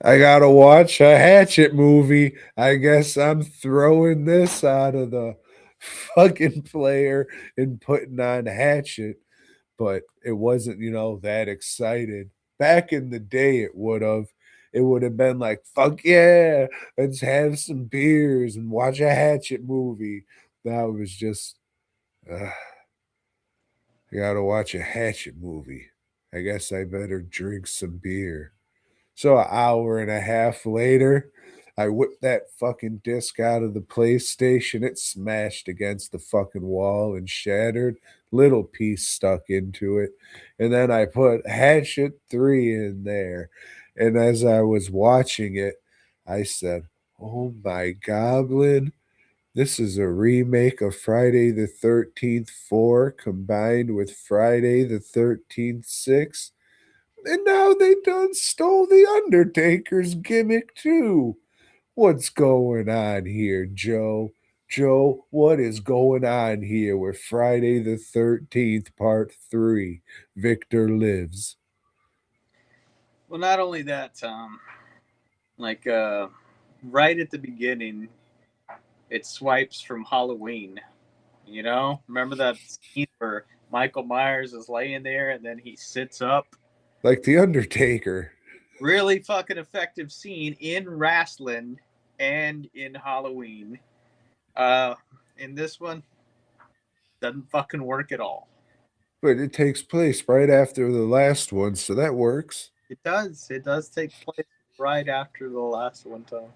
I gotta watch a Hatchet movie. I guess I'm throwing this out of the fucking player and putting on Hatchet. But it wasn't, that excited. Back in the day, it would have. It would have been like, fuck yeah, let's have some beers and watch a Hatchet movie. Now it was just, I gotta watch a Hatchet movie. I guess I better drink some beer. So an hour and a half later, I whipped that fucking disc out of the PlayStation. It smashed against the fucking wall and shattered. Little piece stuck into it. And then I put Hatchet 3 in there. And as I was watching it, I said, "Oh my goblin. This is a remake of Friday the 13th 4 combined with Friday the 13th 6. And now they done stole the Undertaker's gimmick too. What's going on here, Joe? Joe, what is going on here with Friday the 13th, Part 3? Victor Lives. Well, not only that, like right at the beginning, it swipes from Halloween. You know, remember that scene where Michael Myers is laying there and then he sits up? Like The Undertaker. Really fucking effective scene in wrestling and in Halloween. Uh, in this one, doesn't fucking work at all. But it takes place right after the last one, so that works. It does. It does take place right after the last one, Tom.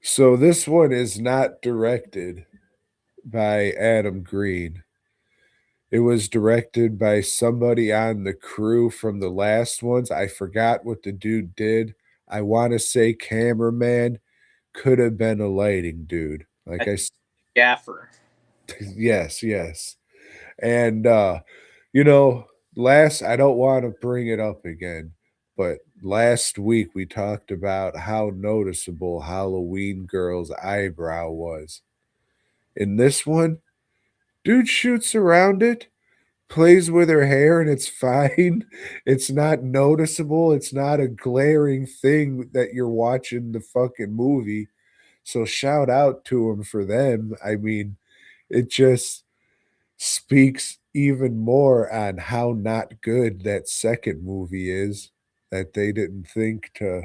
So this one is not directed by Adam Green. It was directed by somebody on the crew from the last ones. I forgot what the dude did. I want to say cameraman, could have been a lighting dude. I Like think Gaffer. yes, yes. And you know, last I don't want to bring it up again, but last week we talked about how noticeable Halloween Girl's eyebrow was. In this one, dude shoots around it, plays with her hair, and it's fine. It's not noticeable. It's not a glaring thing that you're watching the fucking movie. So shout out to him for them. I mean, it just speaks even more on how not good that second movie is, that they didn't think to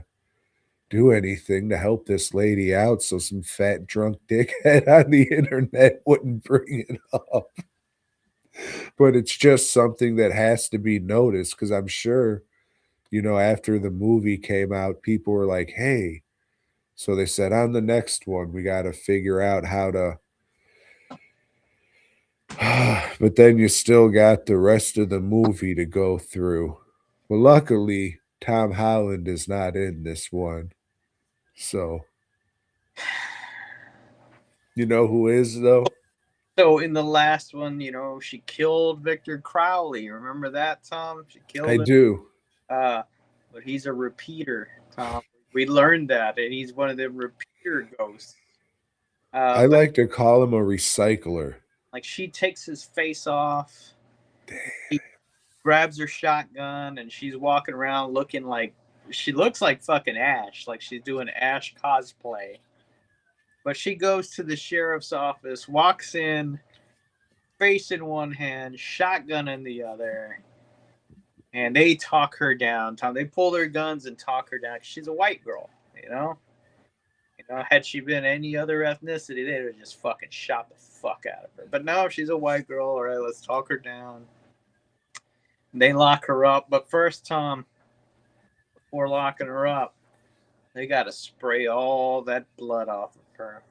do anything to help this lady out so some fat drunk dickhead on the internet wouldn't bring it up. But it's just something that has to be noticed because I'm sure, after the movie came out, people were like, hey, so they said on the next one, we got to figure out how to. But then you still got the rest of the movie to go through. Well, luckily, Tom Holland is not in this one. So, you know who is, though? So in the last one, she killed Victor Crowley. Remember that, Tom? She I killed him. do. Uh, but he's a repeater, Tom. We learned that, and he's one of the repeater ghosts. I But like to call him a recycler. like she takes his face off, he grabs her shotgun, and she's walking around looking like she looks like fucking Ash, like she's doing Ash cosplay. But she goes to the sheriff's office, walks in, face in one hand, shotgun in the other, and they talk her down. Tom, they pull their guns and talk her down. She's a white girl, you know. Had she been any other ethnicity, they'd have just fucking shot the fuck out of her. But no, she's a white girl. All right, let's talk her down. They lock her up. But first, Tom, before locking her up, they got to spray all that blood off of her.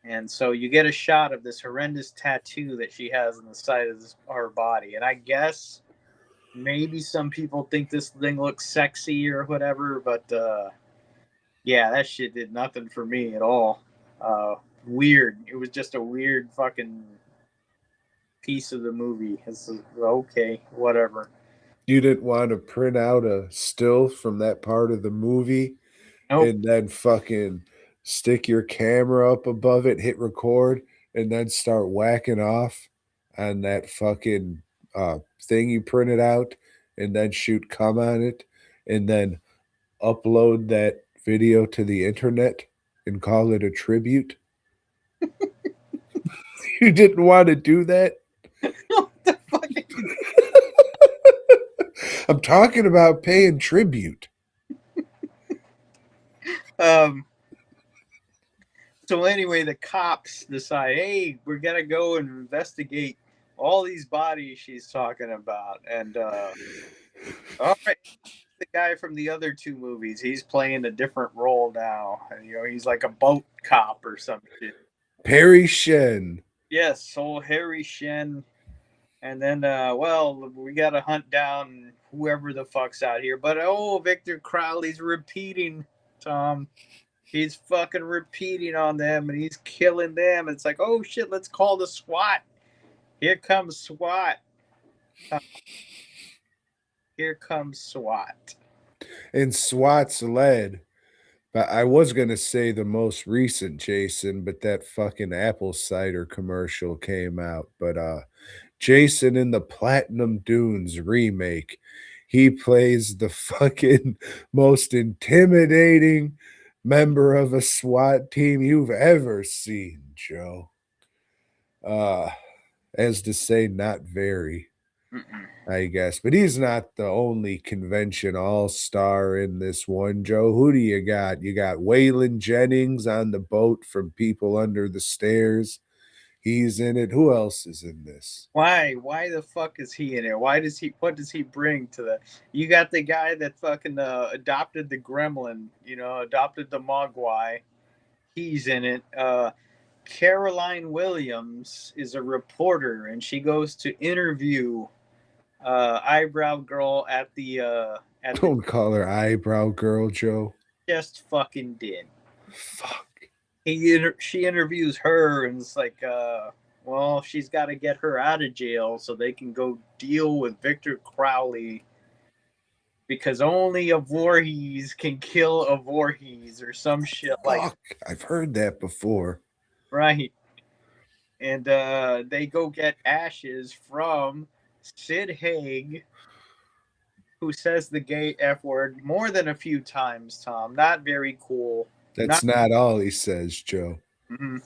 And so you get a shot of this horrendous tattoo that she has on the side of her body. And I guess maybe some people think this thing looks sexy or whatever, but yeah, that shit did nothing for me at all. Weird. It was just a weird fucking piece of the movie. It's okay, whatever. You didn't want to print out a still from that part of the movie Nope. and then fucking stick your camera up above it, hit record, and then start whacking off on that fucking thing you printed out and then shoot cum on it and then upload that video to the internet and call it a tribute? You didn't want to do that? What the fuck are you I'm talking about paying tribute. um so anyway, the cops decide, hey, we're gonna go and investigate all these bodies she's talking about. And all right, the guy from the other two movies, he's playing a different role now. And, he's like a boat cop or some shit. Perry Shen. Yes, old Harry Shen. And then, well, we gotta hunt down whoever the fuck's out here. But Victor Crowley's repeating, Tom. He's fucking repeating on them, and he's killing them. It's like, oh shit, let's call the SWAT. Here comes SWAT. Uh, Here comes SWAT. And SWAT's led. But I was gonna say the most recent Jason, but that fucking apple cider commercial came out. But Jason in the Platinum Dunes remake, he plays the fucking most intimidating member of a SWAT team you've ever seen, Joe. Uh as to say, not very. Mm-mm. I guess. But he's not the only convention all star in this one, Joe. Who do you got? You got Waylon Jennings on the boat from People Under the Stairs. He's in it. Who else is in this? Why? Why the fuck is he in it? Why does he? What does he bring to the? You got the guy that fucking adopted the gremlin. Adopted the Mogwai. He's in it. Caroline Williams is a reporter, and she goes to interview eyebrow girl at the Don't call her eyebrow girl, Joe. just fucking did. Fuck. She interviews her, and it's like, well, she's got to get her out of jail so they can go deal with Victor Crowley, because only a Voorhees can kill a Voorhees or some shit like Fuck. I've heard that before. right. And they go get ashes from Sid Haig, who says the gay F word more than a few times, Tom. Not very cool. That's Not not all he says, Joe. mhm.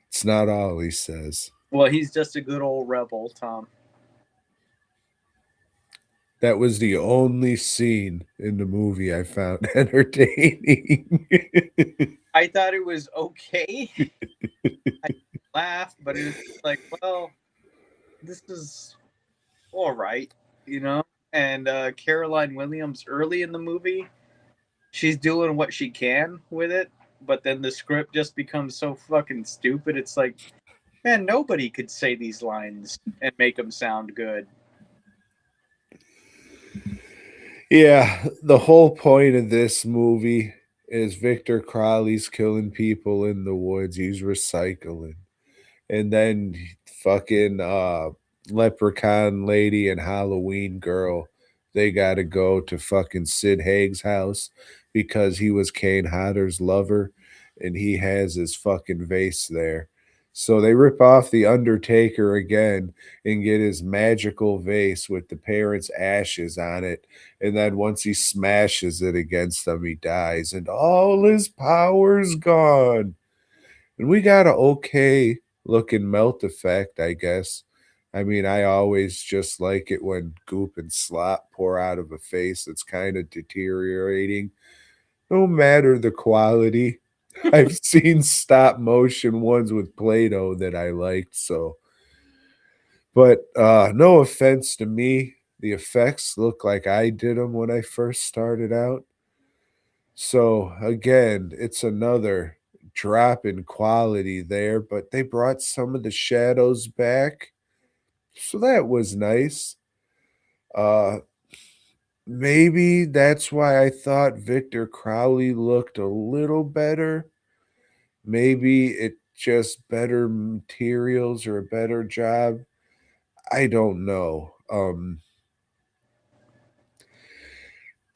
It's not all he says. Well, he's just a good old rebel, Tom. That was the only scene in the movie I found entertaining. I thought it was okay. I laughed, but it was like, well, this is all right. And Caroline Williams early in the movie, she's doing what she can with it, but then the script just becomes so fucking stupid. It's like, man, nobody could say these lines and make them sound good. Yeah, the whole point of this movie is Victor Crowley's killing people in the woods. He's recycling. And then fucking Leprechaun Lady and Halloween Girl, they got to go to fucking Sid Haig's house because he was Kane Hodder's lover and he has his fucking vase there. So they rip off the Undertaker again and get his magical vase with the parents' ashes on it. And then once he smashes it against them, he dies and all his power's gone. And we got a okay looking melt effect, I guess. I mean, I always just like it when goop and slop pour out of a face that's kind of deteriorating. No matter the quality. I've seen stop motion ones with Play-Doh that I liked, so but no offense to me, the effects look like I did them when I first started out. So again, it's another drop in quality there, but they brought some of the shadows back. So that was nice. Uh maybe that's why I thought Victor Crowley looked a little better. Maybe it just better materials or a better job. I don't know.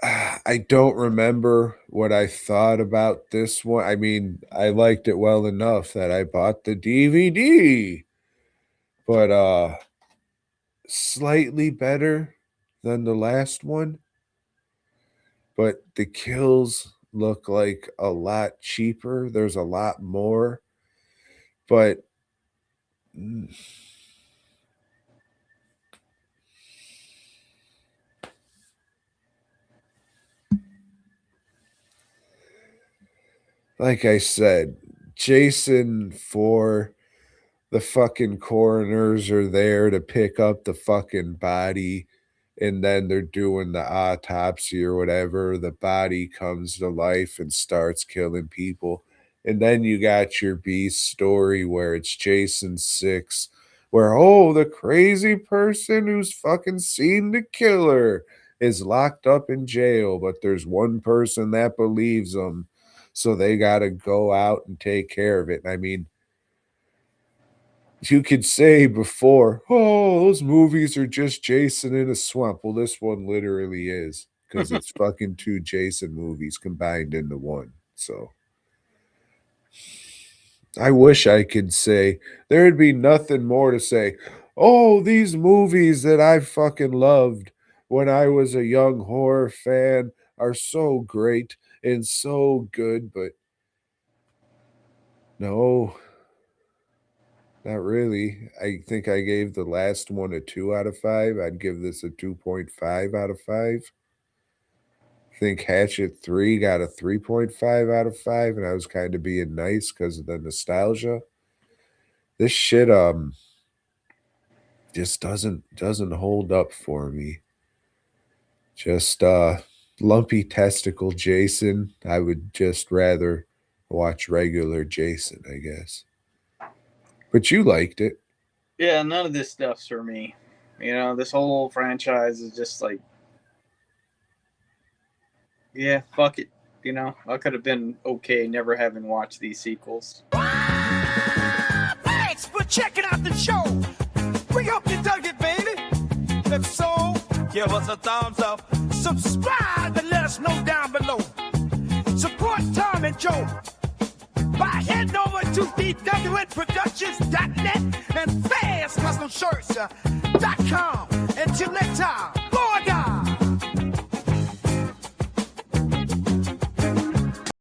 I don't remember what I thought about this one. I mean, I liked it well enough that I bought the DVD, but slightly better than the last one. but the kills look like a lot cheaper. There's a lot more, but mm, like I said, Jason 4, the fucking coroners are there to pick up the fucking body, and then they're doing the autopsy or whatever. The body comes to life and starts killing people. And then you got your B story where it's Jason 6, where, oh, the crazy person who's fucking seen the killer is locked up in jail, but there's one person that believes him. So they got to go out and take care of it. And I mean, you could say before, oh, those movies are just Jason in a swamp. Well, this one literally is because it's fucking two Jason movies combined into one. So I wish I could say there'd be nothing more to say. Oh, these movies that I fucking loved when I was a young horror fan are so great and so good, but no, not really. I think I gave the last one a 2 out of 5. I'd give this a 2.5 out of 5. I think Hatchet 3 got a 3.5 out of 5, and I was kind of being nice because of the nostalgia. This shit just doesn't hold up for me. Just lumpy testicle Jason. I would just rather watch regular Jason, I guess. But you liked it. Yeah, none of this stuff's for me. You know, this whole franchise is just like, yeah, fuck it. You know, I could have been okay never having watched these sequels. Thanks for checking out the show. We hope you dug it, baby. If so, give us a thumbs up. Subscribe and let us know down below. Support Tom and Joe by heading over to dwnproductions.net and fastcustomshirts.com. Until next time.